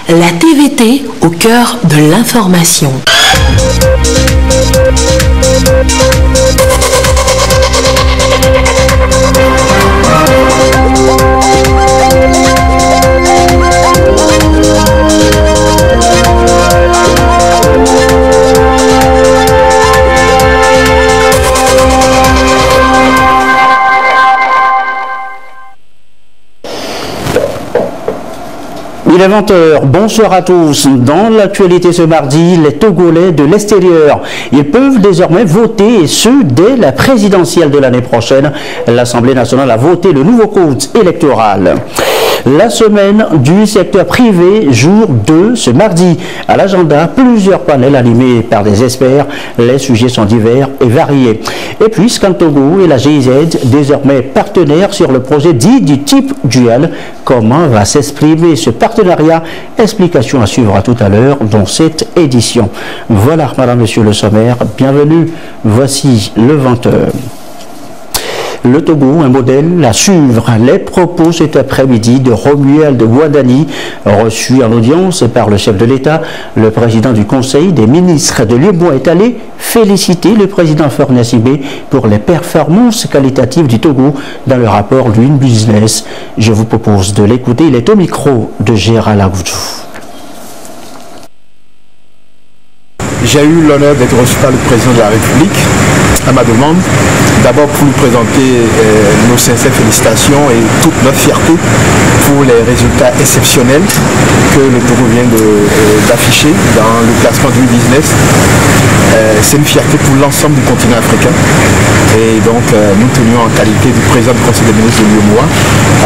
La TVT au cœur de l'information. Il est 20h, bonsoir à tous. Dans l'actualité ce mardi, les Togolais de l'extérieur, ils peuvent désormais voter, et ce, dès la présidentielle de l'année prochaine. L'Assemblée nationale a voté le nouveau code électoral. La semaine du secteur privé, jour 2, ce mardi. À l'agenda, plusieurs panels animés par des experts. Les sujets sont divers et variés. Et puis, Scantogo et la GIZ, désormais partenaires sur le projet dit du type dual. Comment va s'exprimer ce partenariat? Explication à suivre tout à l'heure dans cette édition. Voilà, madame, monsieur le sommaire, bienvenue. Voici le 20h. Le Togo, un modèle à suivre. Les propos cet après-midi de Romuald Ouadani, reçu en audience par le chef de l'État. Le président du Conseil des ministres de l'Uruguay est allé féliciter le président Faure Gnassingbé pour les performances qualitatives du Togo dans le rapport Doing Business. Je vous propose de l'écouter. Il est au micro de Gérald Agoudou. J'ai eu l'honneur d'être reçu par le président de la République à ma demande, d'abord pour lui présenter nos sincères félicitations et toute notre fierté pour les résultats exceptionnels que le Togo vient d'afficher dans le classement du business. C'est une fierté pour l'ensemble du continent africain et donc nous tenions en qualité du président du Conseil des ministres de l'UEMOA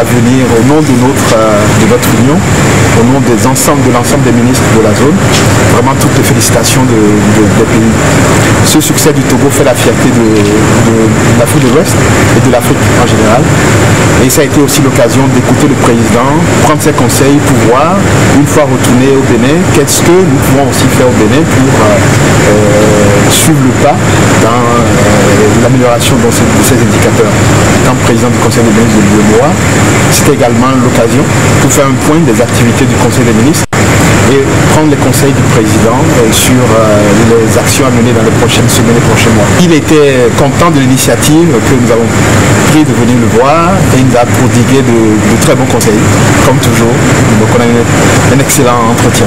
à venir au nom de notre union, au nom de l'ensemble des ministres de la zone, vraiment toutes les félicitations des pays. Ce succès du Togo fait la fierté de l'Afrique de l'Ouest et de l'Afrique en général. Et ça a été aussi l'occasion d'écouter le président, prendre ses conseils pour voir, une fois retourné au Bénin, qu'est-ce que nous pouvons aussi faire au Bénin pour suivre le pas dans l'amélioration de ces indicateurs. Étant président du Conseil des ministres de l'UEMOA, c'était également l'occasion pour faire un point des activités du Conseil des ministres et prendre les conseils du président sur les actions à mener dans les prochaines semaines et prochains mois. Il était content de l'initiative que nous avons prise de venir le voir et il nous a prodigué de très bons conseils, comme toujours. Donc on a eu un excellent entretien.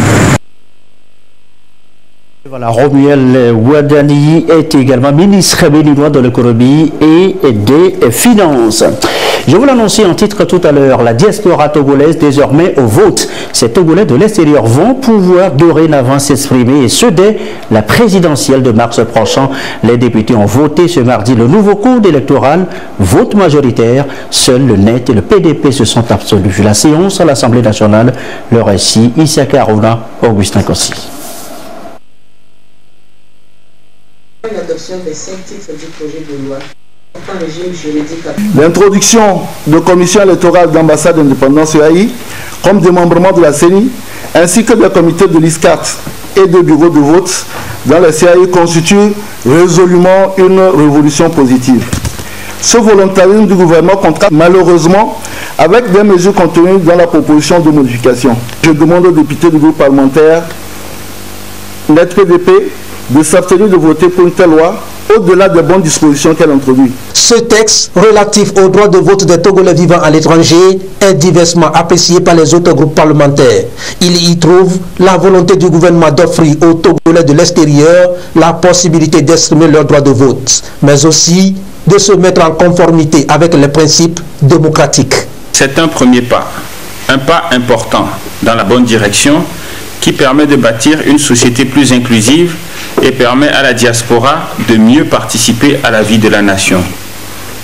Voilà, Romuald Ouadani est également ministre béninois de l'économie et des finances. Je vous l'annonçais en titre tout à l'heure, la diaspora togolaise désormais au vote. Ces Togolais de l'extérieur vont pouvoir dorénavant s'exprimer et ce dès la présidentielle de mars prochain. Les députés ont voté ce mardi le nouveau code électoral, vote majoritaire. Seuls le NET et le PDP se sont absolus. La séance à l'Assemblée nationale, le récit Issaka Aruna, Augustin Kossi. L'adoption des 5 titres du projet de loi. L'introduction de commissions électorales d'ambassade d'indépendance EAI comme démembrement de la CENI ainsi que des comités de l'ISCAT et de bureaux de vote dans la CAI constitue résolument une révolution positive. Ce volontarisme du gouvernement contraste malheureusement avec des mesures contenues dans la proposition de modification. Je demande aux députés du groupe parlementaire NET-PDP de s'abstenir de voter pour une telle loi au-delà des bonnes dispositions qu'elle introduit. Ce texte relatif au droit de vote des Togolais vivant à l'étranger est diversement apprécié par les autres groupes parlementaires. Il y trouve la volonté du gouvernement d'offrir aux Togolais de l'extérieur la possibilité d'exprimer leur droit de vote, mais aussi de se mettre en conformité avec les principes démocratiques. C'est un premier pas, un pas important dans la bonne direction qui permet de bâtir une société plus inclusive et permet à la diaspora de mieux participer à la vie de la nation.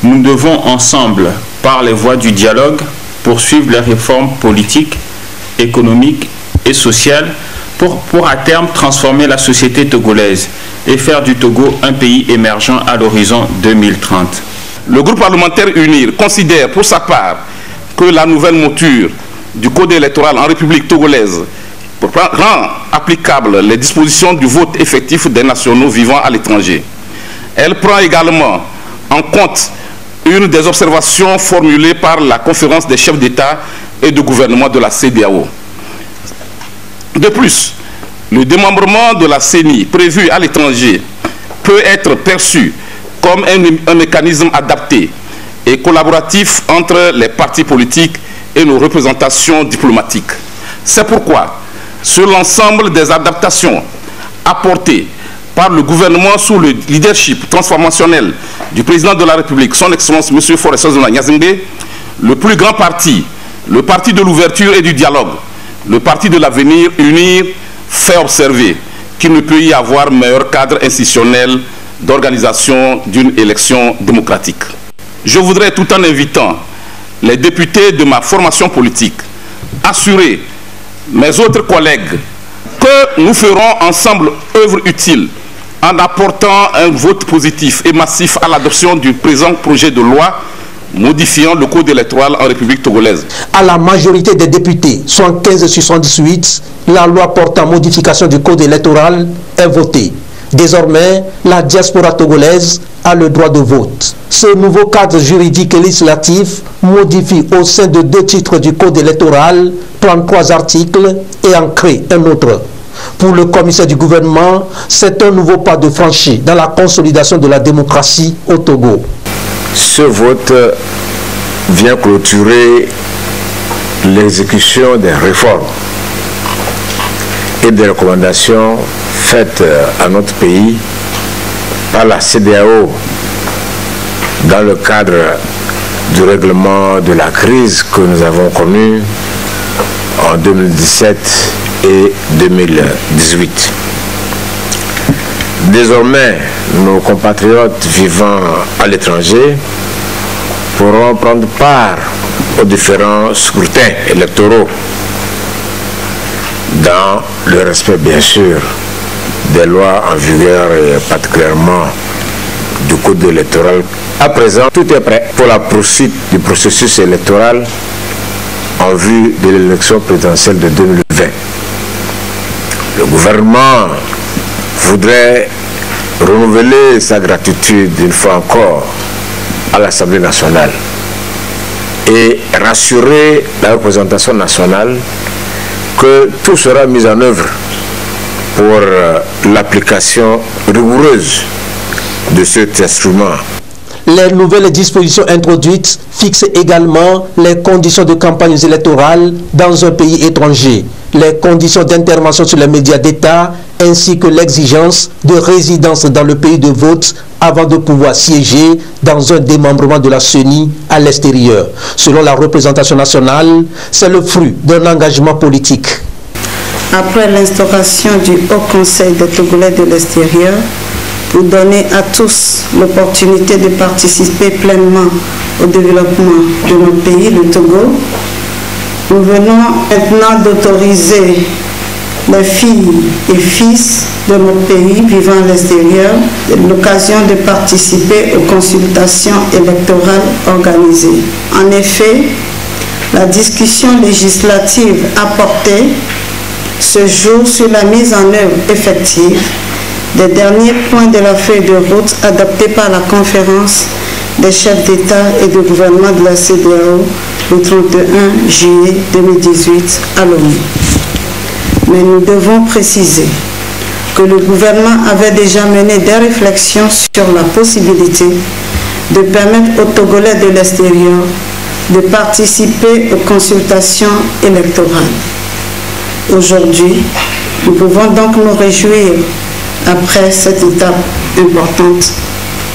Nous devons ensemble, par les voies du dialogue, poursuivre les réformes politiques, économiques et sociales pour à terme transformer la société togolaise et faire du Togo un pays émergent à l'horizon 2030. Le groupe parlementaire UNIR considère pour sa part que la nouvelle mouture du code électoral en République togolaise rend applicables les dispositions du vote effectif des nationaux vivant à l'étranger. Elle prend également en compte une des observations formulées par la conférence des chefs d'État et de gouvernement de la CEDEAO. De plus, le démembrement de la CENI prévu à l'étranger peut être perçu comme un mécanisme adapté et collaboratif entre les partis politiques et nos représentations diplomatiques. C'est pourquoi, sur l'ensemble des adaptations apportées par le gouvernement sous le leadership transformationnel du président de la République, son Excellence M. Faure Gnassingbé, le plus grand parti, le parti de l'ouverture et du dialogue, le parti de l'avenir, UNIR, fait observer qu'il ne peut y avoir meilleur cadre institutionnel d'organisation d'une élection démocratique. Je voudrais, tout en invitant les députés de ma formation politique, assurer mes autres collègues que nous ferons ensemble œuvre utile en apportant un vote positif et massif à l'adoption du présent projet de loi modifiant le code électoral en République togolaise. À la majorité des députés, soit 15 sur 78, la loi portant modification du code électoral est votée. Désormais, la diaspora togolaise a le droit de vote. Ce nouveau cadre juridique et législatif modifie au sein de 2 titres du code électoral 33 articles et en crée un autre. Pour le commissaire du gouvernement, c'est un nouveau pas de franchi dans la consolidation de la démocratie au Togo. Ce vote vient clôturer l'exécution des réformes et des recommandations faites à notre pays par la CEDEAO dans le cadre du règlement de la crise que nous avons connue en 2017 et 2018. Désormais, nos compatriotes vivant à l'étranger pourront prendre part aux différents scrutins électoraux dans le respect, bien sûr, des lois en vigueur et particulièrement du code électoral. À présent, tout est prêt pour la poursuite du processus électoral en vue de l'élection présidentielle de 2020. Le gouvernement voudrait renouveler sa gratitude une fois encore à l'Assemblée nationale et rassurer la représentation nationale que tout sera mis en œuvre pour l'application rigoureuse de cet instrument. Les nouvelles dispositions introduites fixent également les conditions de campagnes électorales dans un pays étranger, les conditions d'intervention sur les médias d'État ainsi que l'exigence de résidence dans le pays de vote avant de pouvoir siéger dans un démembrement de la CENI à l'extérieur. Selon la représentation nationale, c'est le fruit d'un engagement politique. Après l'instauration du Haut Conseil des Togolais de l'extérieur, pour donner à tous l'opportunité de participer pleinement au développement de notre pays, le Togo, nous venons maintenant d'autoriser les filles et fils de notre pays vivant à l'extérieur l'occasion de participer aux consultations électorales organisées. En effet, la discussion législative a porté ce jour sur la mise en œuvre effective des derniers points de la feuille de route adoptée par la conférence des chefs d'État et de gouvernement de la CEDEAO le 31 juillet 2018 à Lomé. Mais nous devons préciser que le gouvernement avait déjà mené des réflexions sur la possibilité de permettre aux Togolais de l'extérieur de participer aux consultations électorales. Aujourd'hui, nous pouvons donc nous réjouir après cette étape importante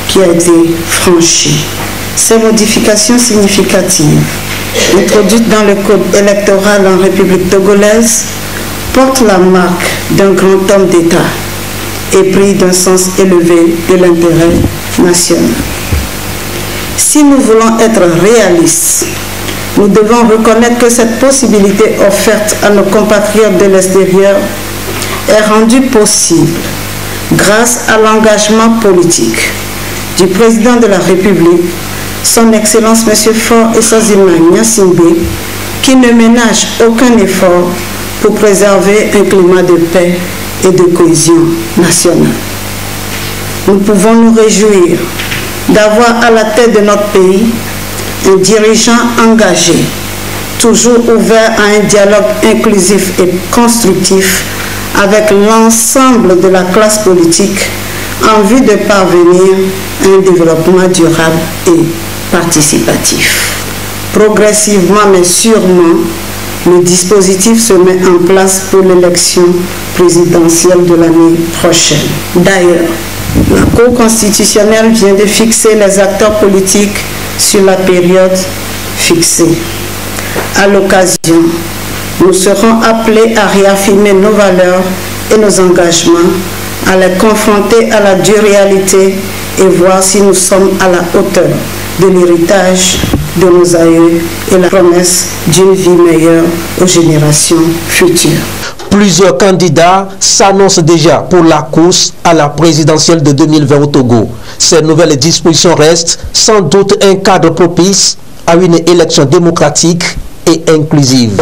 qui a été franchie. Ces modifications significatives introduites dans le code électoral en République togolaise portent la marque d'un grand homme d'État épris d'un sens élevé de l'intérêt national. Si nous voulons être réalistes, nous devons reconnaître que cette possibilité offerte à nos compatriotes de l'extérieur est rendue possible grâce à l'engagement politique du président de la République, son Excellence M. Faure Gnassingbé, qui ne ménage aucun effort pour préserver un climat de paix et de cohésion nationale. Nous pouvons nous réjouir d'avoir à la tête de notre pays un dirigeant engagé toujours ouvert à un dialogue inclusif et constructif avec l'ensemble de la classe politique en vue de parvenir à un développement durable et participatif. Progressivement mais sûrement, le dispositif se met en place pour l'élection présidentielle de l'année prochaine. D'ailleurs, la Cour constitutionnelle vient de fixer les acteurs politiques sur la période fixée. À l'occasion, nous serons appelés à réaffirmer nos valeurs et nos engagements, à les confronter à la dure réalité et voir si nous sommes à la hauteur de l'héritage de nos aïeux et la promesse d'une vie meilleure aux générations futures. Plusieurs candidats s'annoncent déjà pour la course à la présidentielle de 2020 au Togo. Ces nouvelles dispositions restent sans doute un cadre propice à une élection démocratique et inclusive.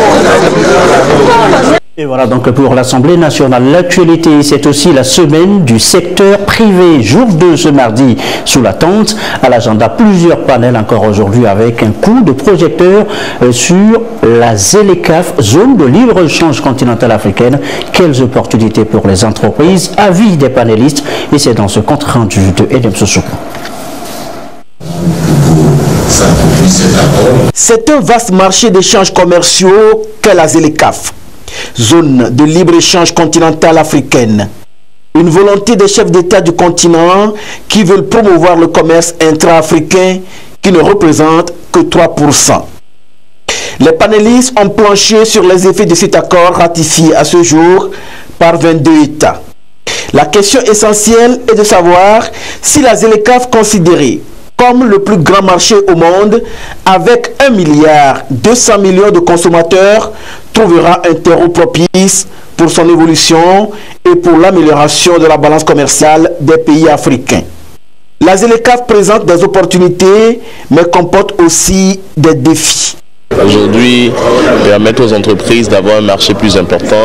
Et voilà donc pour l'Assemblée nationale. L'actualité, c'est aussi la semaine du secteur privé. Jour 2 ce mardi, sous la tente. À l'agenda, plusieurs panels encore aujourd'hui avec un coup de projecteur sur la ZLECAf, zone de libre-échange continentale africaine. Quelles opportunités pour les entreprises? Avis des panélistes. Et c'est dans ce compte rendu de Edem Sossoukou. C'est un vaste marché d'échanges commerciaux qu'est la ZLECAf, zone de libre-échange continentale africaine. Une volonté des chefs d'État du continent qui veulent promouvoir le commerce intra-africain qui ne représente que 3%. Les panélistes ont planché sur les effets de cet accord ratifié à ce jour par 22 États. La question essentielle est de savoir si la ZLECAf considérée comme le plus grand marché au monde, avec 1,2 milliard de consommateurs, trouvera un terreau propice pour son évolution et pour l'amélioration de la balance commerciale des pays africains. La ZLECAf présente des opportunités, mais comporte aussi des défis. Aujourd'hui, permettre aux entreprises d'avoir un marché plus important,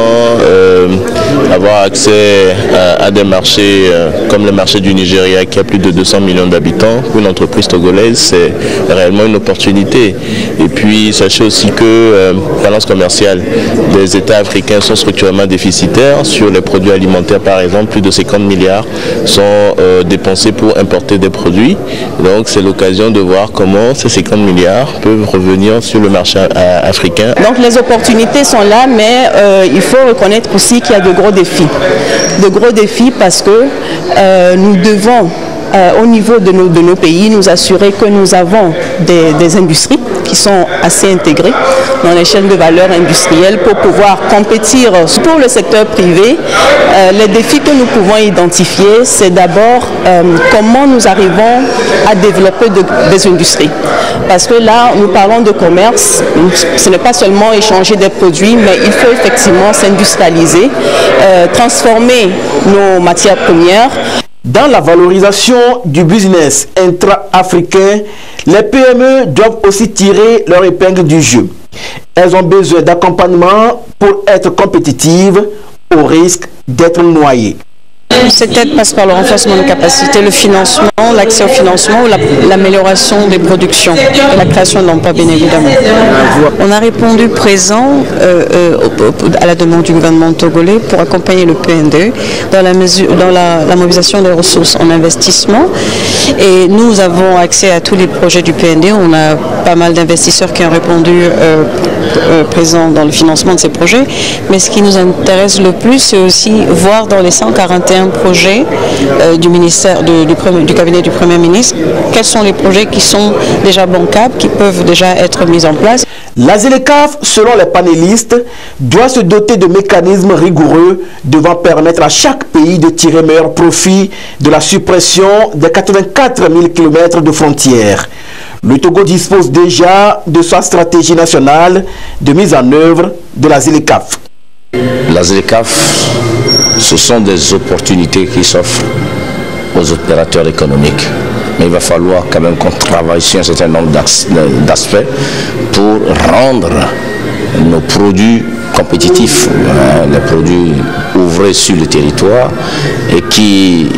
avoir accès à des marchés comme le marché du Nigeria qui a plus de 200 millions d'habitants. Pour une entreprise togolaise, c'est réellement une opportunité. Et puis, sachez aussi que la balance commerciale des États africains sont structurellement déficitaires. Sur les produits alimentaires, par exemple, plus de 50 milliards sont dépensés pour importer des produits. Donc, c'est l'occasion de voir comment ces 50 milliards peuvent revenir sur le marché africain. Donc les opportunités sont là, mais il faut reconnaître aussi qu'il y a de gros défis. De gros défis parce que nous devons, au niveau de nos pays, nous assurer que nous avons des industries qui sont assez intégrées dans les chaînes de valeur industrielles pour pouvoir compétir. Pour le secteur privé, les défis que nous pouvons identifier, c'est d'abord comment nous arrivons à développer des industries. Parce que là, nous parlons de commerce, ce n'est pas seulement échanger des produits, mais il faut effectivement s'industrialiser, transformer nos matières premières. Dans la valorisation du business intra-africain, les PME doivent aussi tirer leur épingle du jeu. Elles ont besoin d'accompagnement pour être compétitives au risque d'être noyées. C'est peut-être passe par le renforcement de capacités, le financement, l'accès au financement ou l'amélioration des productions et la création d'emplois, bien évidemment. On a répondu présent à la demande du gouvernement togolais pour accompagner le PNDE dans la mobilisation des ressources en investissement. Et nous avons accès à tous les projets du PNDE. On a pas mal d'investisseurs qui ont répondu présents dans le financement de ces projets. Mais ce qui nous intéresse le plus, c'est aussi voir dans les 141 projets du ministère du cabinet du Premier ministre, quels sont les projets qui sont déjà bancables, qui peuvent déjà être mis en place. La ZLECAf, selon les panélistes, doit se doter de mécanismes rigoureux devant permettre à chaque pays de tirer meilleur profit de la suppression des 84 000 km de frontières. Le Togo dispose déjà de sa stratégie nationale de mise en œuvre de la ZLECAf. La ZLECAf, ce sont des opportunités qui s'offrent aux opérateurs économiques. Mais il va falloir quand même qu'on travaille sur un certain nombre d'aspects pour rendre nos produits compétitifs, les produits ouvrés sur le territoire et qui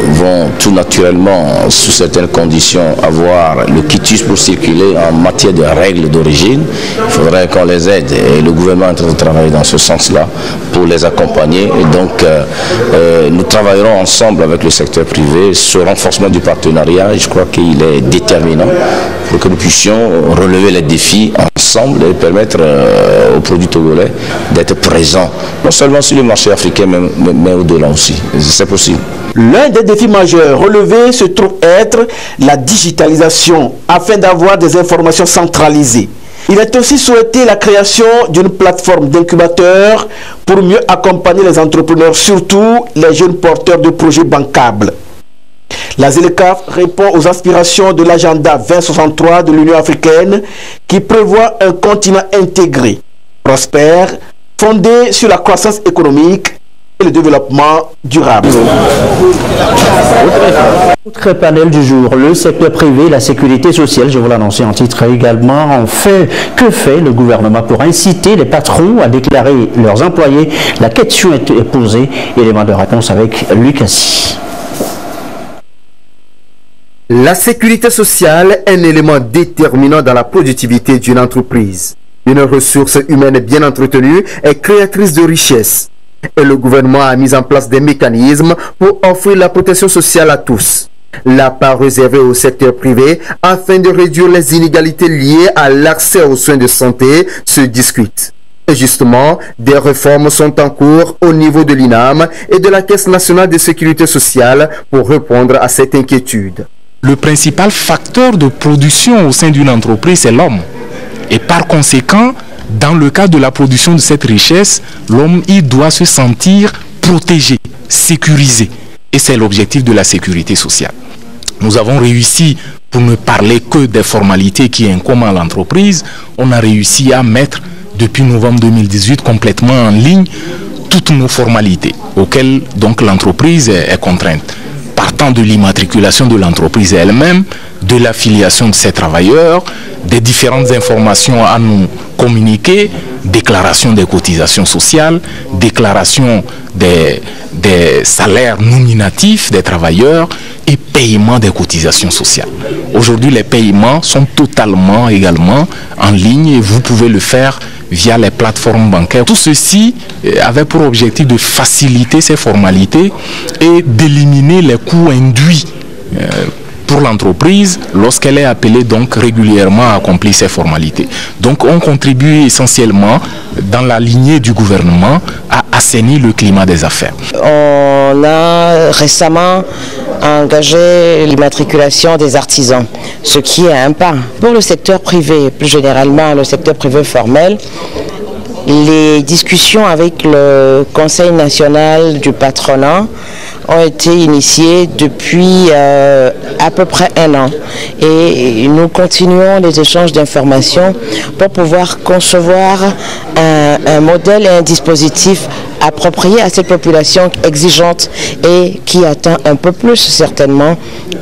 vont tout naturellement, sous certaines conditions, avoir le quitus pour circuler en matière de règles d'origine. Il faudrait qu'on les aide et le gouvernement est en train de travailler dans ce sens-là pour les accompagner. Et donc, nous travaillerons ensemble avec le secteur privé sur le renforcement du partenariat et je crois qu'il est déterminant pour que nous puissions relever les défis ensemble et permettre aux produits togolais d'être présents, non seulement sur le marché africain, mais au-delà aussi. C'est possible. L'un des défis majeurs relevés se trouve être la digitalisation afin d'avoir des informations centralisées. Il est aussi souhaité la création d'une plateforme d'incubateurs pour mieux accompagner les entrepreneurs, surtout les jeunes porteurs de projets bancables. La ZLECAf répond aux aspirations de l'agenda 2063 de l'Union africaine qui prévoit un continent intégré, prospère, fondé sur la croissance économique et le développement durable. Autre panel du jour, le secteur privé, la sécurité sociale, je vous l'annonçais en titre également. Que fait le gouvernement pour inciter les patrons à déclarer leurs employés? La question est posée. Élément de réponse avec Luc Assis. La sécurité sociale est un élément déterminant dans la productivité d'une entreprise. Une ressource humaine bien entretenue est créatrice de richesses. Et le gouvernement a mis en place des mécanismes pour offrir la protection sociale à tous. La part réservée au secteur privé afin de réduire les inégalités liées à l'accès aux soins de santé se discute. Et justement, des réformes sont en cours au niveau de l'INAM et de la Caisse nationale de sécurité sociale pour répondre à cette inquiétude. Le principal facteur de production au sein d'une entreprise, c'est l'homme. Et par conséquent, dans le cadre de la production de cette richesse, l'homme, il doit se sentir protégé, sécurisé. Et c'est l'objectif de la sécurité sociale. Nous avons réussi, pour ne parler que des formalités qui incombent à l'entreprise, on a réussi à mettre, depuis novembre 2018, complètement en ligne toutes nos formalités, auxquelles donc l'entreprise est contrainte. Partant de l'immatriculation de l'entreprise elle-même, de l'affiliation de ses travailleurs, des différentes informations à nous communiquer, déclaration des cotisations sociales, déclaration des salaires nominatifs des travailleurs et paiement des cotisations sociales. Aujourd'hui, les paiements sont totalement également en ligne et vous pouvez le faire via les plateformes bancaires. Tout ceci avait pour objectif de faciliter ces formalités et d'éliminer les coûts induits pour l'entreprise lorsqu'elle est appelée donc régulièrement à accomplir ces formalités. Donc on contribue essentiellement dans la lignée du gouvernement à assainir le climat des affaires. On a récemment engagé l'immatriculation des artisans, ce qui est un pas. Pour le secteur privé, plus généralement le secteur privé formel, les discussions avec le Conseil national du patronat ont été initiées depuis à peu près 1 an. Et nous continuons les échanges d'informations pour pouvoir concevoir un modèle et un dispositif approprié à cette population exigeante et qui atteint un peu plus certainement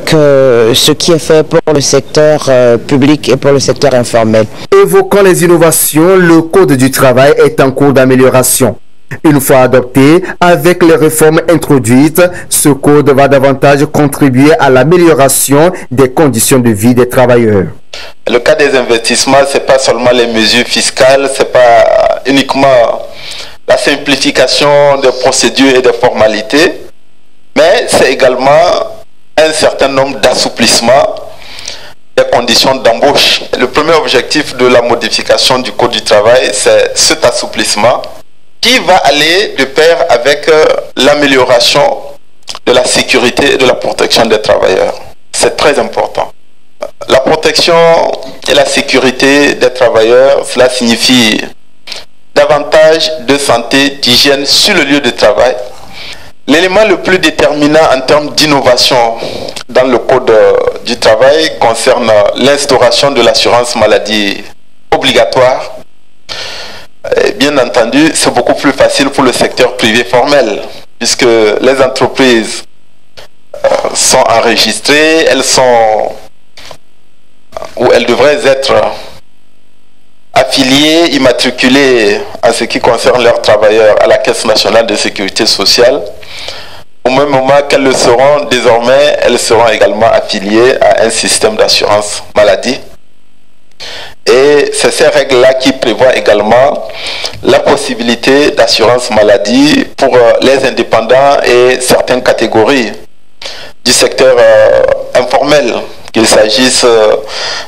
que ce qui est fait pour le secteur public et pour le secteur informel. Évoquant les innovations, le Code du travail est en cours d'amélioration. Une fois adopté, avec les réformes introduites, ce code va davantage contribuer à l'amélioration des conditions de vie des travailleurs. Le cas des investissements, ce n'est pas seulement les mesures fiscales, ce n'est pas uniquement la simplification des procédures et des formalités, mais c'est également un certain nombre d'assouplissements des conditions d'embauche. Le premier objectif de la modification du Code du travail, c'est cet assouplissement qui va aller de pair avec l'amélioration de la sécurité et de la protection des travailleurs. C'est très important. La protection et la sécurité des travailleurs, cela signifie davantage de santé, d'hygiène sur le lieu de travail. L'élément le plus déterminant en termes d'innovation dans le Code du travail concerne l'instauration de l'assurance maladie obligatoire. Et bien entendu, c'est beaucoup plus facile pour le secteur privé formel, puisque les entreprises sont enregistrées, elles devraient être affiliés, immatriculés en ce qui concerne leurs travailleurs à la Caisse nationale de sécurité sociale. Au même moment qu'elles le seront, désormais, elles seront également affiliées à un système d'assurance maladie. Et c'est ces règles-là qui prévoient également la possibilité d'assurance maladie pour les indépendants et certaines catégories du secteur informel, qu'il s'agisse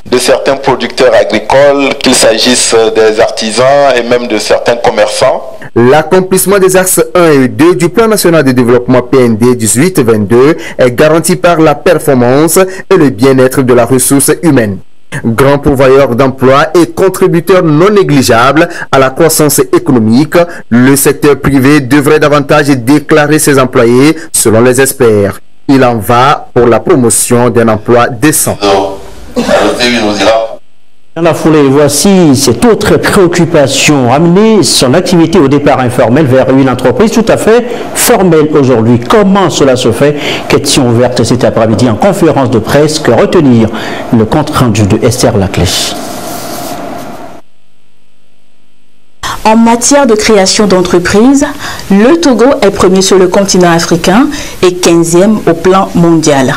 de certains producteurs agricoles, qu'il s'agisse des artisans et même de certains commerçants. L'accomplissement des axes 1 et 2 du Plan national de développement PND 18-22 est garanti par la performance et le bien-être de la ressource humaine. Grand pourvoyeur d'emplois et contributeur non négligeable à la croissance économique, le secteur privé devrait davantage déclarer ses employés selon les experts. Il en va pour la promotion d'un emploi décent. Dans la foulée, voici cette autre préoccupation, amener son activité au départ informel vers une entreprise tout à fait formelle aujourd'hui. Comment cela se fait? Question ouverte cet après-midi en conférence de presse. Que retenir le compte rendu de Esther Laclèche. En matière de création d'entreprises, le Togo est premier sur le continent africain et 15e au plan mondial.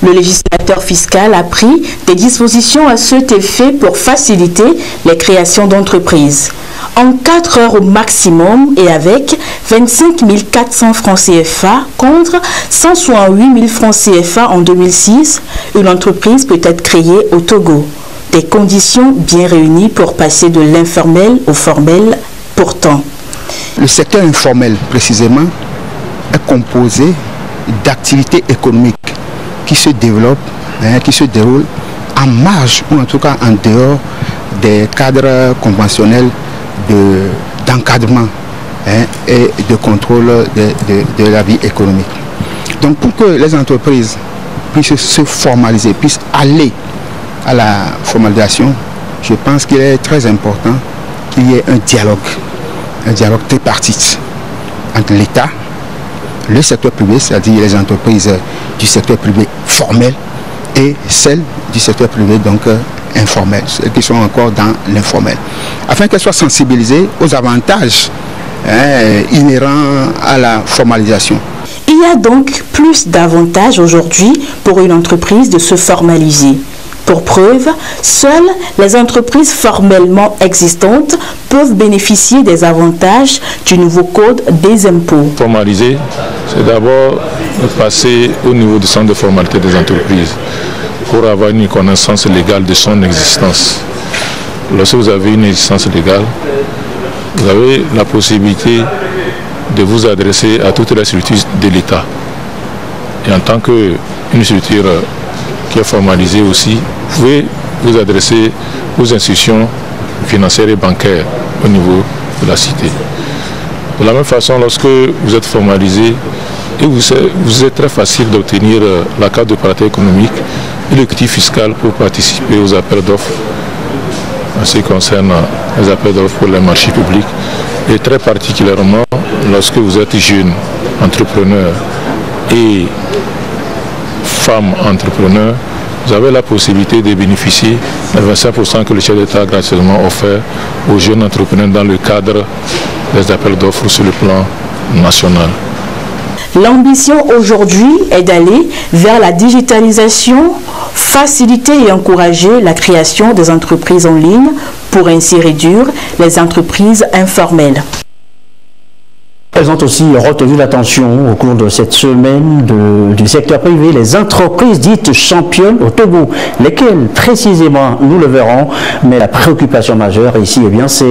Le législateur fiscal a pris des dispositions à cet effet pour faciliter les créations d'entreprises. En 4 heures au maximum et avec 25 400 francs CFA contre 168 000 francs CFA en 2006, une entreprise peut être créée au Togo. Des conditions bien réunies pour passer de l'informel au formel pourtant. Le secteur informel, précisément, est composé d'activités économiques qui se développent, qui se déroulent en marge ou en tout cas en dehors des cadres conventionnels d'encadrement et de contrôle de la vie économique. Donc pour que les entreprises puissent se formaliser, puissent aller à la formalisation, je pense qu'il est très important qu'il y ait un dialogue tripartite entre l'État, le secteur privé, c'est-à-dire les entreprises du secteur privé formel et celles du secteur privé donc informel, celles qui sont encore dans l'informel, afin qu'elles soient sensibilisées aux avantages inhérents à la formalisation. Il y a donc plus d'avantages aujourd'hui pour une entreprise de se formaliser. Pour preuve, seules les entreprises formellement existantes peuvent bénéficier des avantages du nouveau code des impôts. Formaliser, c'est d'abord passer au niveau du centre de formalité des entreprises pour avoir une connaissance légale de son existence. Lorsque vous avez une existence légale, vous avez la possibilité de vous adresser à toutes les structures de l'État. Et en tant qu'une structure qui est formalisée aussi, vous pouvez vous adresser aux institutions financières et bancaires au niveau de la cité. De la même façon, lorsque vous êtes formalisé, vous êtes très facile d'obtenir la carte d'opérateur économique et le crédit fiscal pour participer aux appels d'offres en ce qui concerne les appels d'offres pour les marchés publics. Et très particulièrement, lorsque vous êtes jeune entrepreneur et femme entrepreneur, vous avez la possibilité de bénéficier de 25% que le chef d'État a gratuitement offert aux jeunes entrepreneurs dans le cadre des appels d'offres sur le plan national. L'ambition aujourd'hui est d'aller vers la digitalisation, faciliter et encourager la création des entreprises en ligne pour ainsi réduire les entreprises informelles. Elles ont aussi retenu l'attention au cours de cette semaine du secteur privé, les entreprises dites championnes au Togo. Lesquelles précisément, nous le verrons, mais la préoccupation majeure ici, eh bien, c'est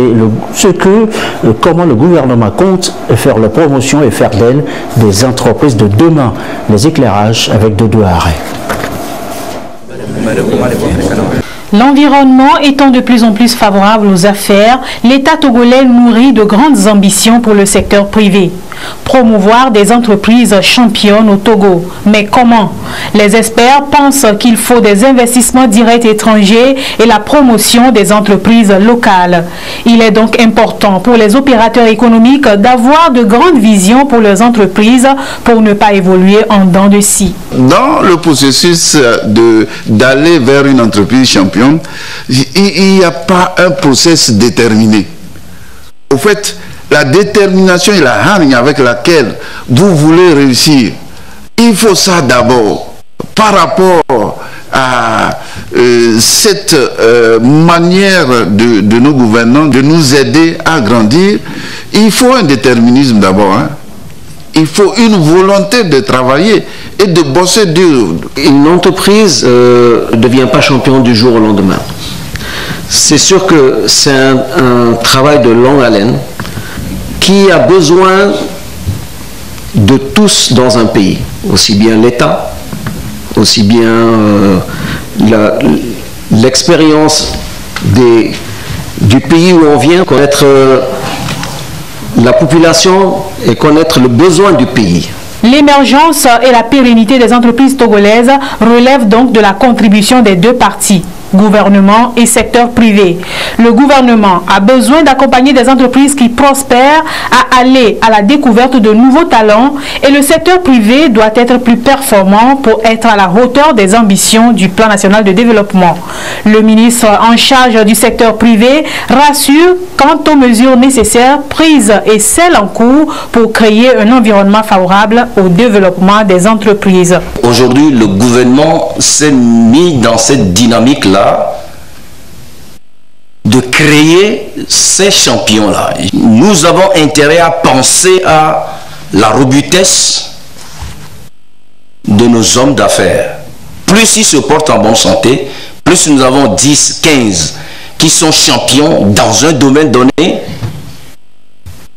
comment le gouvernement compte faire la promotion et faire d'elles des entreprises de demain. Les éclairages avec Dodo Arrêt. L'environnement étant de plus en plus favorable aux affaires, l'État togolais nourrit de grandes ambitions pour le secteur privé. Promouvoir des entreprises championnes au Togo. Mais comment? Les experts pensent qu'il faut des investissements directs étrangers et la promotion des entreprises locales. Il est donc important pour les opérateurs économiques d'avoir de grandes visions pour leurs entreprises pour ne pas évoluer en dents de scie. Dans le processus d'aller vers une entreprise championne, champion, il n'y a pas un process déterminé. Au fait, la détermination et la hargne avec laquelle vous voulez réussir, il faut ça d'abord par rapport à cette manière de nos gouvernants de nous aider à grandir. Il faut un déterminisme d'abord. Hein. Il faut une volonté de travailler et de bosser dur. Une entreprise ne devient pas champion du jour au lendemain. C'est sûr que c'est un travail de longue haleine qui a besoin de tous dans un pays, aussi bien l'État, aussi bien l'expérience du pays où on vient, connaître la population et connaître le besoin du pays. L'émergence et la pérennité des entreprises togolaises relèvent donc de la contribution des deux parties, gouvernement et secteur privé. Le gouvernement a besoin d'accompagner des entreprises qui prospèrent à aller à la découverte de nouveaux talents et le secteur privé doit être plus performant pour être à la hauteur des ambitions du Plan national de développement. Le ministre en charge du secteur privé rassure quant aux mesures nécessaires prises et celles en cours pour créer un environnement favorable au développement des entreprises. Aujourd'hui, le gouvernement s'est mis dans cette dynamique-là de créer ces champions-là. Nous avons intérêt à penser à la robustesse de nos hommes d'affaires. Plus ils se portent en bonne santé, plus nous avons 10, 15 qui sont champions dans un domaine donné,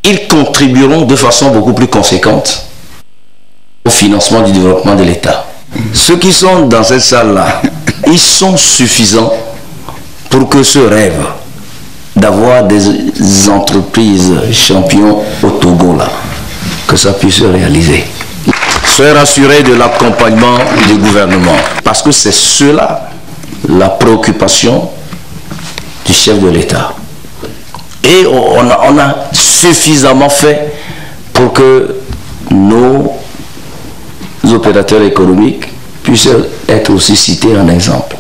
ils contribueront de façon beaucoup plus conséquente au financement du développement de l'État. Ceux qui sont dans cette salle-là, ils sont suffisants pour que ce rêve d'avoir des entreprises champions au Togo, là, que ça puisse se réaliser. Soyez rassurés de l'accompagnement du gouvernement, parce que c'est cela la préoccupation du chef de l'État. Et on a suffisamment fait pour que nos opérateurs économiques puissent être aussi cités en exemple.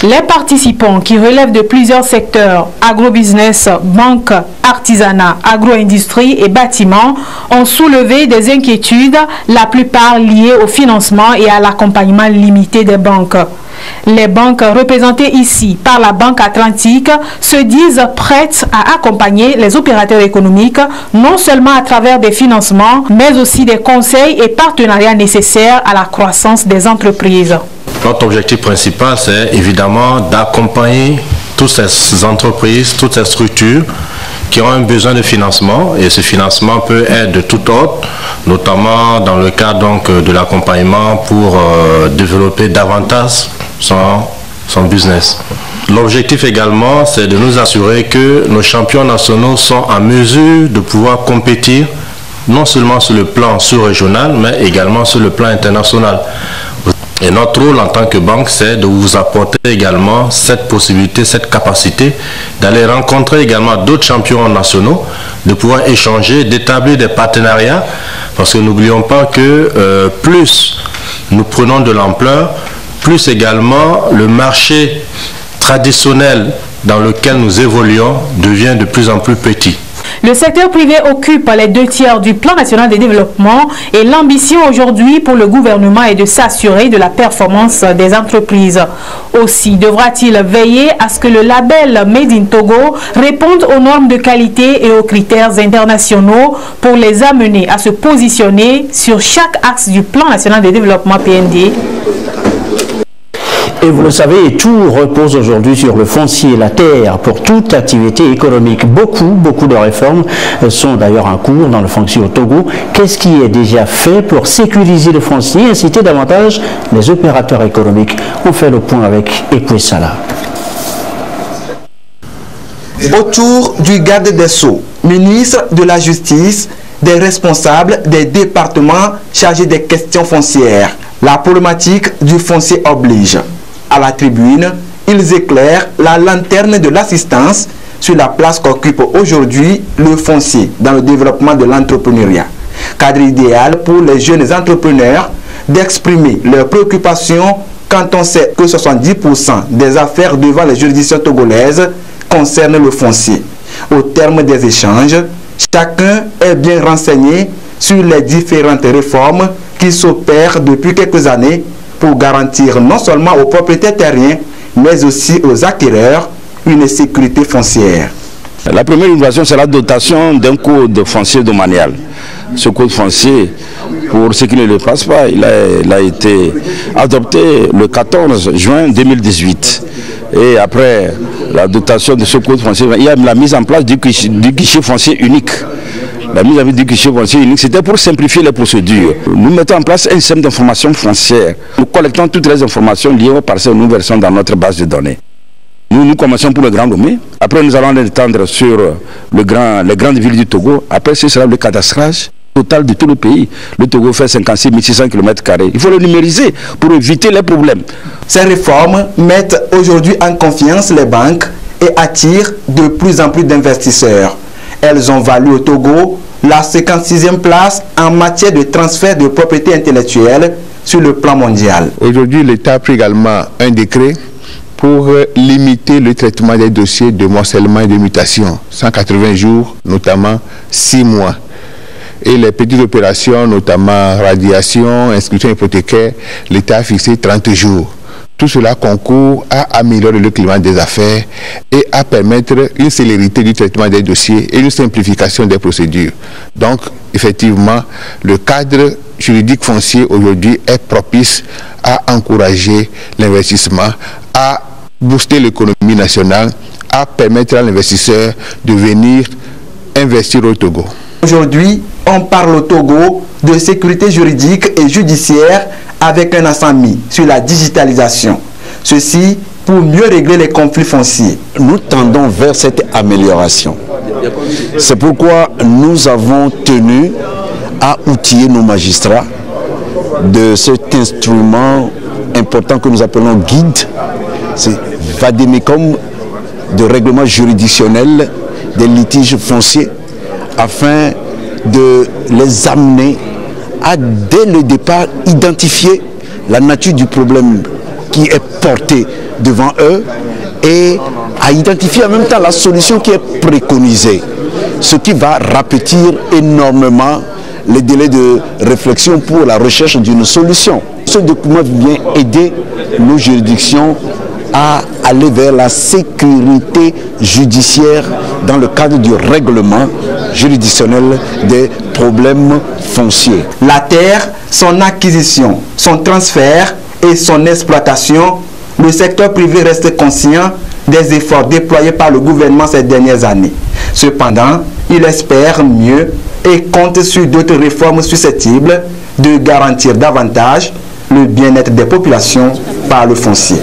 Les participants qui relèvent de plusieurs secteurs, agrobusiness, banque, artisanat, agro-industrie et bâtiments, ont soulevé des inquiétudes, la plupart liées au financement et à l'accompagnement limité des banques. Les banques représentées ici par la Banque Atlantique se disent prêtes à accompagner les opérateurs économiques, non seulement à travers des financements, mais aussi des conseils et partenariats nécessaires à la croissance des entreprises. Notre objectif principal, c'est évidemment d'accompagner toutes ces entreprises, toutes ces structures qui ont un besoin de financement, et ce financement peut être de tout ordre, notamment dans le cadre donc de l'accompagnement pour développer davantage son business. L'objectif également, c'est de nous assurer que nos champions nationaux sont en mesure de pouvoir compétir non seulement sur le plan sous-régional, mais également sur le plan international. Et notre rôle en tant que banque, c'est de vous apporter également cette possibilité, cette capacité d'aller rencontrer également d'autres champions nationaux, de pouvoir échanger, d'établir des partenariats, parce que n'oublions pas que plus nous prenons de l'ampleur, plus également le marché traditionnel dans lequel nous évoluons devient de plus en plus petit. Le secteur privé occupe les 2/3 du plan national de développement et l'ambition aujourd'hui pour le gouvernement est de s'assurer de la performance des entreprises. Aussi devra-t-il veiller à ce que le label Made in Togo réponde aux normes de qualité et aux critères internationaux pour les amener à se positionner sur chaque axe du plan national de développement PND. Et vous le savez, tout repose aujourd'hui sur le foncier, la terre, pour toute activité économique. Beaucoup de réformes sont d'ailleurs en cours dans le foncier au Togo. Qu'est-ce qui est déjà fait pour sécuriser le foncier et inciter davantage les opérateurs économiques? On fait le point avec Ekwe Salah. Autour du garde des Sceaux, ministre de la Justice, des responsables des départements chargés des questions foncières, la problématique du foncier oblige. À la tribune, ils éclairent la lanterne de l'assistance sur la place qu'occupe aujourd'hui le foncier dans le développement de l'entrepreneuriat. Cadre idéal pour les jeunes entrepreneurs d'exprimer leurs préoccupations quand on sait que 70% des affaires devant les juridictions togolaises concernent le foncier. Au terme des échanges, chacun est bien renseigné sur les différentes réformes qui s'opèrent depuis quelques années pour garantir non seulement aux propriétaires terriens, mais aussi aux acquéreurs une sécurité foncière. La première innovation, c'est la dotation d'un code foncier domanial. Ce code foncier, pour ceux qui ne le passent pas, il a été adopté le 14 juin 2018. Et après la dotation de ce code foncier, il y a la mise en place du guichet foncier unique. La mise en place du guichet foncier unique, c'était pour simplifier les procédures. Nous mettons en place un système d'information foncière. Nous collectons toutes les informations liées aux parcelles, nous versons dans notre base de données. Nous commençons pour le Grand Lomé. Après, nous allons l'étendre sur les grandes villes du Togo. Après, ce sera le cadastrage total de tout le pays. Le Togo fait 56 600 km². Il faut le numériser pour éviter les problèmes. Ces réformes mettent aujourd'hui en confiance les banques et attirent de plus en plus d'investisseurs. Elles ont valu au Togo la 56e place en matière de transfert de propriété intellectuelle sur le plan mondial. Aujourd'hui, l'État a pris également un décret pour limiter le traitement des dossiers de morcellement et de mutation. 180 jours, notamment 6 mois. Et les petites opérations, notamment radiation, inscription hypothécaire, l'État a fixé 30 jours. Tout cela concourt à améliorer le climat des affaires et à permettre une célérité du traitement des dossiers et une simplification des procédures. Donc, effectivement, le cadre juridique foncier aujourd'hui est propice à encourager l'investissement, à booster l'économie nationale, à permettre à l'investisseur de venir investir au Togo. Aujourd'hui, on parle au Togo de sécurité juridique et judiciaire avec un accent mis sur la digitalisation. Ceci pour mieux régler les conflits fonciers. Nous tendons vers cette amélioration. C'est pourquoi nous avons tenu à outiller nos magistrats de cet instrument important que nous appelons guide. C'est Vademecum de règlement juridictionnel des litiges fonciers afin de les amener à, dès le départ, identifier la nature du problème qui est porté devant eux et à identifier en même temps la solution qui est préconisée, ce qui va rapetir énormément les délais de réflexion pour la recherche d'une solution. Ce document vient aider nos juridictions à aller vers la sécurité judiciaire dans le cadre du règlement juridictionnel des problèmes fonciers. La terre, son acquisition, son transfert et son exploitation, le secteur privé reste conscient des efforts déployés par le gouvernement ces dernières années. Cependant, il espère mieux et compte sur d'autres réformes susceptibles de garantir davantage le bien-être des populations par le foncier.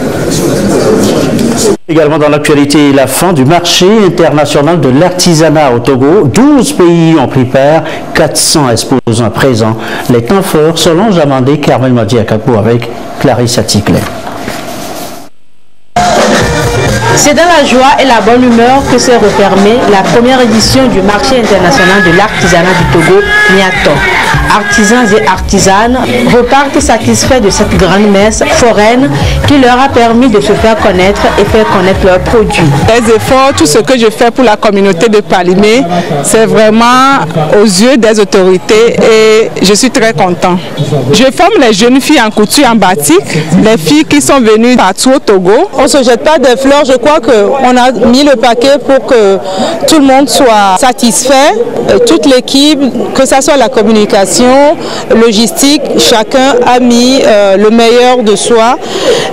Également dans l'actualité, la fin du marché international de l'artisanat au Togo. 12 pays ont pris part, 400 exposants présents. Les temps forts, selon Jamandé, Carmel Madiakako avec Clarisse Atikler. C'est dans la joie et la bonne humeur que s'est refermée la première édition du marché international de l'artisanat du Togo, Niato. Artisans et artisanes repartent satisfaits de cette grande messe foraine qui leur a permis de se faire connaître et faire connaître leurs produits. Les efforts, tout ce que je fais pour la communauté de Palimé, c'est vraiment aux yeux des autorités et je suis très content. Je forme les jeunes filles en couture en batik, les filles qui sont venues partout au Togo. On ne se jette pas des fleurs, je crois qu'on a mis le paquet pour que tout le monde soit satisfait, toute l'équipe, que ce soit la communication, logistique, chacun a mis le meilleur de soi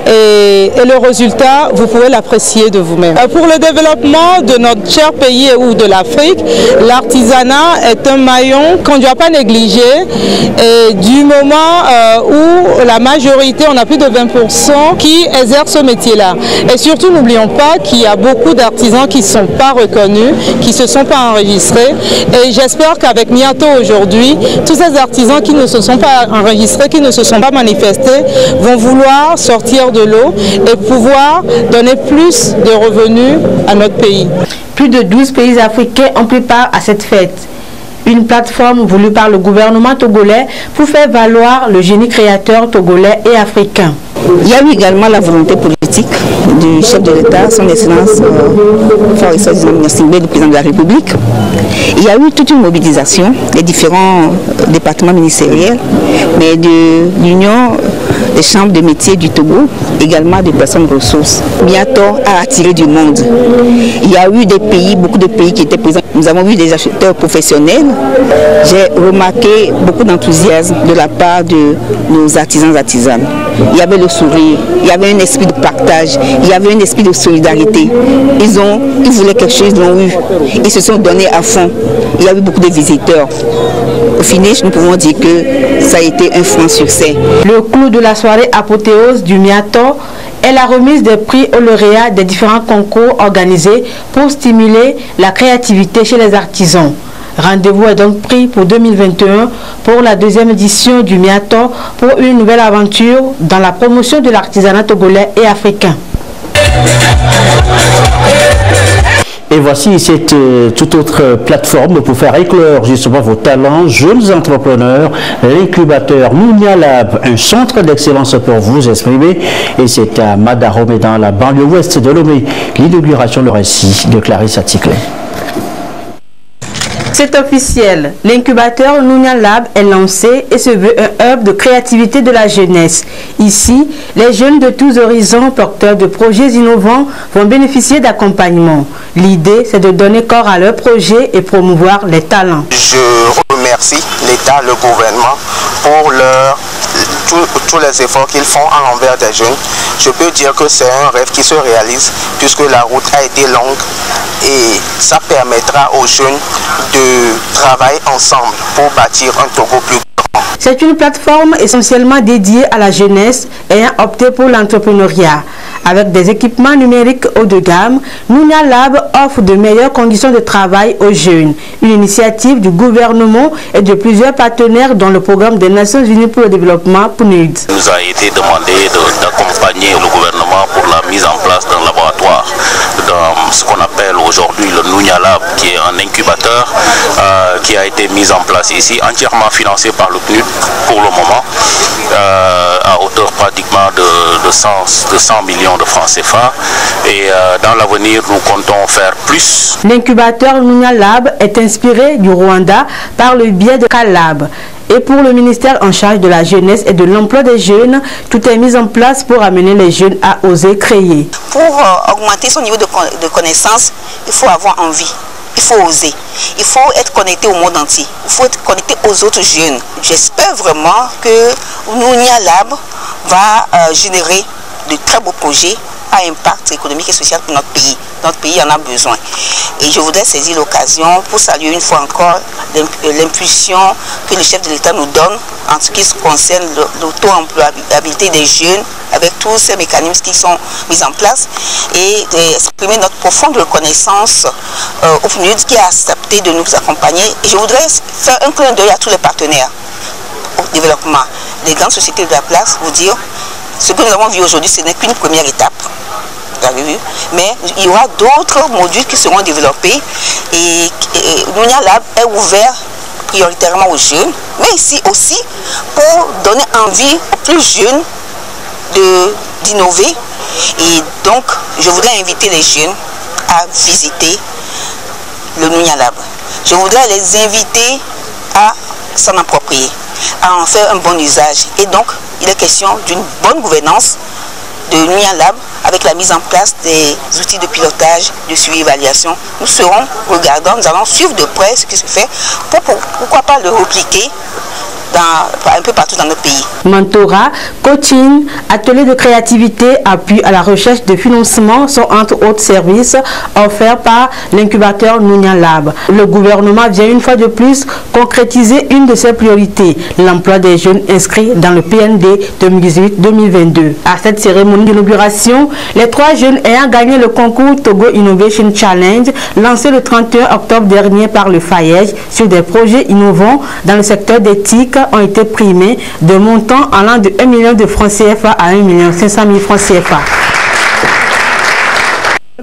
et le résultat, vous pouvez l'apprécier de vous-même. Pour le développement de notre cher pays ou de l'Afrique, l'artisanat est un maillon qu'on ne doit pas négliger et du moment où la majorité, on a plus de 20% qui exercent ce métier-là. Et surtout, n'oublions pas qu'il y a beaucoup d'artisans qui ne sont pas reconnus, qui ne se sont pas enregistrés et j'espère qu'avec Niato aujourd'hui, tous ces artisans qui ne se sont pas enregistrés, qui ne se sont pas manifestés, vont vouloir sortir de l'eau et pouvoir donner plus de revenus à notre pays. Plus de 12 pays africains ont pris part à cette fête. Une plateforme voulue par le gouvernement togolais pour faire valoir le génie créateur togolais et africain. Il y a eu également la volonté politique du chef de l'État, son Excellence le président de la République. Il y a eu toute une mobilisation des différents départements ministériels, mais de l'Union des chambres de métiers du Togo, également des personnes ressources. Miato a attiré du monde. Il y a eu des pays, beaucoup de pays qui étaient présents. Nous avons vu des acheteurs professionnels. J'ai remarqué beaucoup d'enthousiasme de la part de nos artisanes. Il y avait le sourire, il y avait un esprit de partage, il y avait un esprit de solidarité. Ils voulaient quelque chose, ils l'ont eu. Ils se sont donnés à fond. Il y a eu beaucoup de visiteurs. Au finish, nous pouvons dire que ça a été un franc succès. Le clou de la soirée apothéose du Miato est la remise des prix aux lauréats des différents concours organisés pour stimuler la créativité chez les artisans. Rendez-vous est donc pris pour 2021 pour la deuxième édition du Miato pour une nouvelle aventure dans la promotion de l'artisanat togolais et africain. Et voici cette toute autre plateforme pour faire éclore justement vos talents, jeunes entrepreneurs, l'incubateur Nounia Lab, un centre d'excellence pour vous exprimer. Et c'est à Madarome dans la banlieue ouest de Lomé. L'inauguration, le récit de Clarisse Aticlé. C'est officiel, l'incubateur Nounia Lab est lancé et se veut un hub de créativité de la jeunesse. Ici, les jeunes de tous horizons porteurs de projets innovants vont bénéficier d'accompagnement. L'idée, c'est de donner corps à leurs projets et promouvoir les talents. Je remercie l'État, le gouvernement pour tous les efforts qu'ils font envers des jeunes. Je peux dire que c'est un rêve qui se réalise puisque la route a été longue et ça permettra aux jeunes de travailler ensemble pour bâtir un Togo plus grand. C'est une plateforme essentiellement dédiée à la jeunesse ayant opté pour l'entrepreneuriat. Avec des équipements numériques haut de gamme, Nounia Lab offre de meilleures conditions de travail aux jeunes. Une initiative du gouvernement et de plusieurs partenaires dont le programme des Nations Unies pour le développement PNUD. Il nous a été demandé d'accompagner le gouvernement pour la mise en place d'un laboratoire dans ce qu'on appelle aujourd'hui le Nounia Lab, qui est un incubateur qui a été mis en place ici, entièrement financé par le PNUD pour le moment, à hauteur pratiquement de 100 millions de francs CFA. Et dans l'avenir, nous comptons faire plus. L'incubateur Nounia Lab est inspiré du Rwanda par le biais de CalLab. Et pour le ministère en charge de la jeunesse et de l'emploi des jeunes, tout est mis en place pour amener les jeunes à oser créer. Pour augmenter son niveau de connaissance, il faut avoir envie. Il faut oser. Il faut être connecté au monde entier. Il faut être connecté aux autres jeunes. J'espère vraiment que Nounia Lab va générer de très beaux projets à impact économique et social pour notre pays. Notre pays en a besoin. Et je voudrais saisir l'occasion pour saluer une fois encore l'impulsion que le chef de l'État nous donne en ce qui concerne l'auto-employabilité des jeunes avec tous ces mécanismes qui sont mis en place et exprimer notre profonde reconnaissance au PNUD qui a accepté de nous accompagner. Et je voudrais faire un clin d'œil à tous les partenaires au développement, les grandes sociétés de la place, vous dire ce que nous avons vu aujourd'hui, ce n'est qu'une première étape. Vous avez vu, mais il y aura d'autres modules qui seront développés et Nounia Lab est ouvert prioritairement aux jeunes, mais ici aussi pour donner envie aux plus jeunes d'innover. Et donc, je voudrais inviter les jeunes à visiter le Nounia Lab. Je voudrais les inviter à s'en approprier, à en faire un bon usage. Et donc, il est question d'une bonne gouvernance de Nounia Lab avec la mise en place des outils de pilotage, de suivi et évaluation. Nous serons regardants, nous allons suivre de près ce qui se fait pour pourquoi pas le repliquer un peu partout dans notre pays. Mentorat, coaching, ateliers de créativité, appui à la recherche de financement sont entre autres services offerts par l'incubateur Nounia Lab. Le gouvernement vient une fois de plus concrétiser une de ses priorités, l'emploi des jeunes inscrits dans le PND 2018-2022. À cette cérémonie d'inauguration, les 3 jeunes ayant gagné le concours Togo Innovation Challenge, lancé le 31 octobre dernier par le FAEJ sur des projets innovants dans le secteur des TIC, ont été primés de montants allant de 1 million de francs CFA à 1 500 000 francs CFA.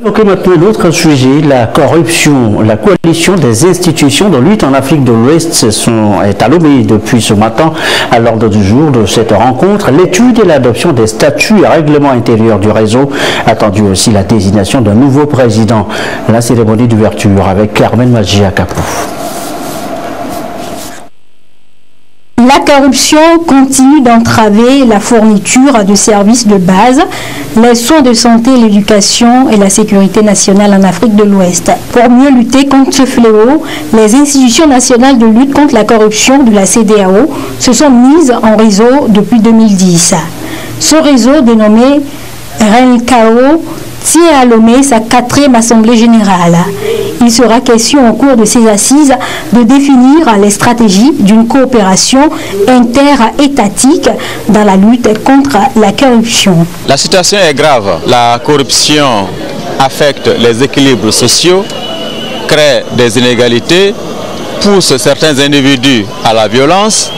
Ok, maintenant l'autre sujet, la corruption. La coalition des institutions de lutte en Afrique de l'Ouest est à Lomé depuis ce matin. À l'ordre du jour de cette rencontre, l'étude et l'adoption des statuts et règlements intérieurs du réseau. Attendu aussi la désignation d'un nouveau président. La cérémonie d'ouverture avec Carmen Magia Capou. La corruption continue d'entraver la fourniture de services de base, les soins de santé, l'éducation et la sécurité nationale en Afrique de l'Ouest. Pour mieux lutter contre ce fléau, les institutions nationales de lutte contre la corruption de la CEDEAO se sont mises en réseau depuis 2010. Ce réseau, dénommé RENCAO, tient à Lomé sa 4e assemblée générale. Il sera question au cours de ces assises de définir les stratégies d'une coopération interétatique dans la lutte contre la corruption. La situation est grave. La corruption affecte les équilibres sociaux, crée des inégalités, pousse certains individus à la violence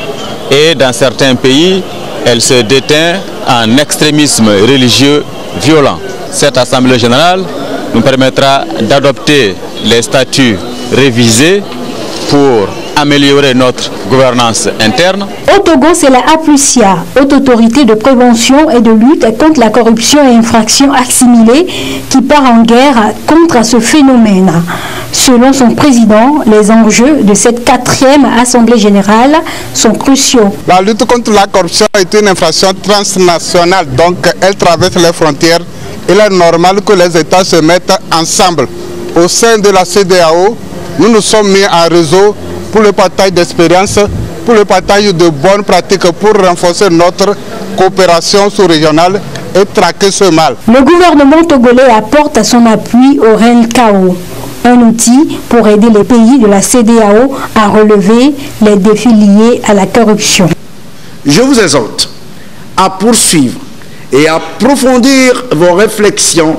et dans certains pays, elle se déteint en extrémisme religieux violent. Cette assemblée générale nous permettra d'adopter les statuts révisés pour améliorer notre gouvernance interne. Au Togo, c'est la APUSIA, Haute Autorité de prévention et de lutte contre la corruption et infractions assimilées, qui part en guerre contre ce phénomène. Selon son président, les enjeux de cette 4e Assemblée générale sont cruciaux. La lutte contre la corruption est une infraction transnationale, donc elle traverse les frontières. Il est normal que les États se mettent ensemble. Au sein de la CEDEAO, nous nous sommes mis en réseau pour le partage d'expériences, pour le partage de bonnes pratiques, pour renforcer notre coopération sous-régionale et traquer ce mal. Le gouvernement togolais apporte son appui au RENCAO, un outil pour aider les pays de la CEDEAO à relever les défis liés à la corruption. Je vous exhorte à poursuivre et approfondir vos réflexions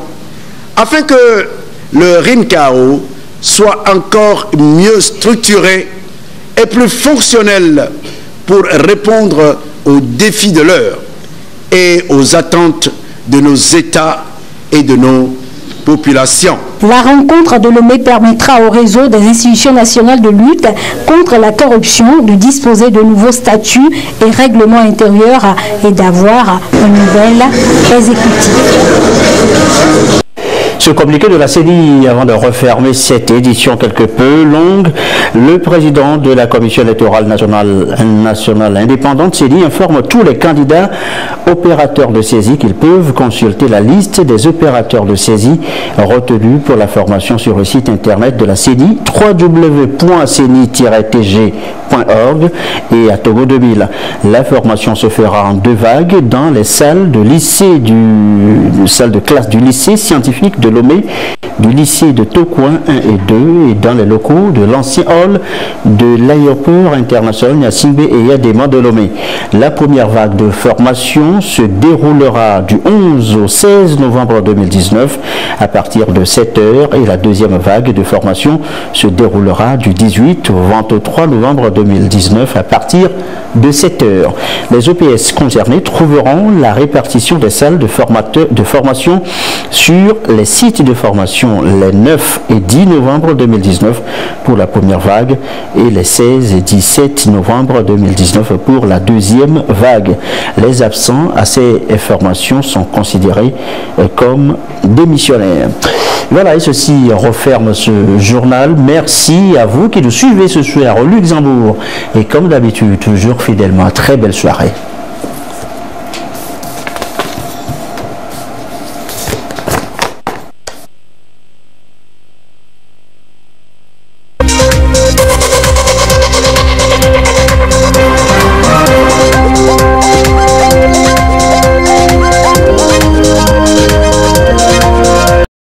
afin que le RENCAO soit encore mieux structuré et plus fonctionnel pour répondre aux défis de l'heure et aux attentes de nos États et de nos populations. La rencontre de Lomé permettra au réseau des institutions nationales de lutte contre la corruption de disposer de nouveaux statuts et règlements intérieurs et d'avoir un nouvel exécutif. Ce communiqué de la CENI, avant de refermer cette édition quelque peu longue, le président de la Commission électorale nationale indépendante, CENI, informe tous les candidats opérateurs de saisie qu'ils peuvent consulter la liste des opérateurs de saisie retenus pour la formation sur le site internet de la CENI, www.ceni-tg.org et à Togo 2000. La formation se fera en 2 vagues dans les salles de lycée salles de classe du lycée scientifique de Lomé, du lycée de Tokoin 1 et 2 et dans les locaux de l'ancien hall de l'aéroport international Nyassimbe et Yadema de Lomé. La première vague de formation se déroulera du 11 au 16 novembre 2019 à partir de 7h et la deuxième vague de formation se déroulera du 18 au 23 novembre 2019 à partir de 7h. Les EPS concernés trouveront la répartition des salles de formation sur les sites de formation les 9 et 10 novembre 2019 pour la première vague et les 16 et 17 novembre 2019 pour la deuxième vague. Les absents à ces formations sont considérés comme démissionnaires. Voilà, et ceci referme ce journal. Merci à vous qui nous suivez ce soir au Luxembourg. Et comme d'habitude, toujours fidèlement, très belle soirée.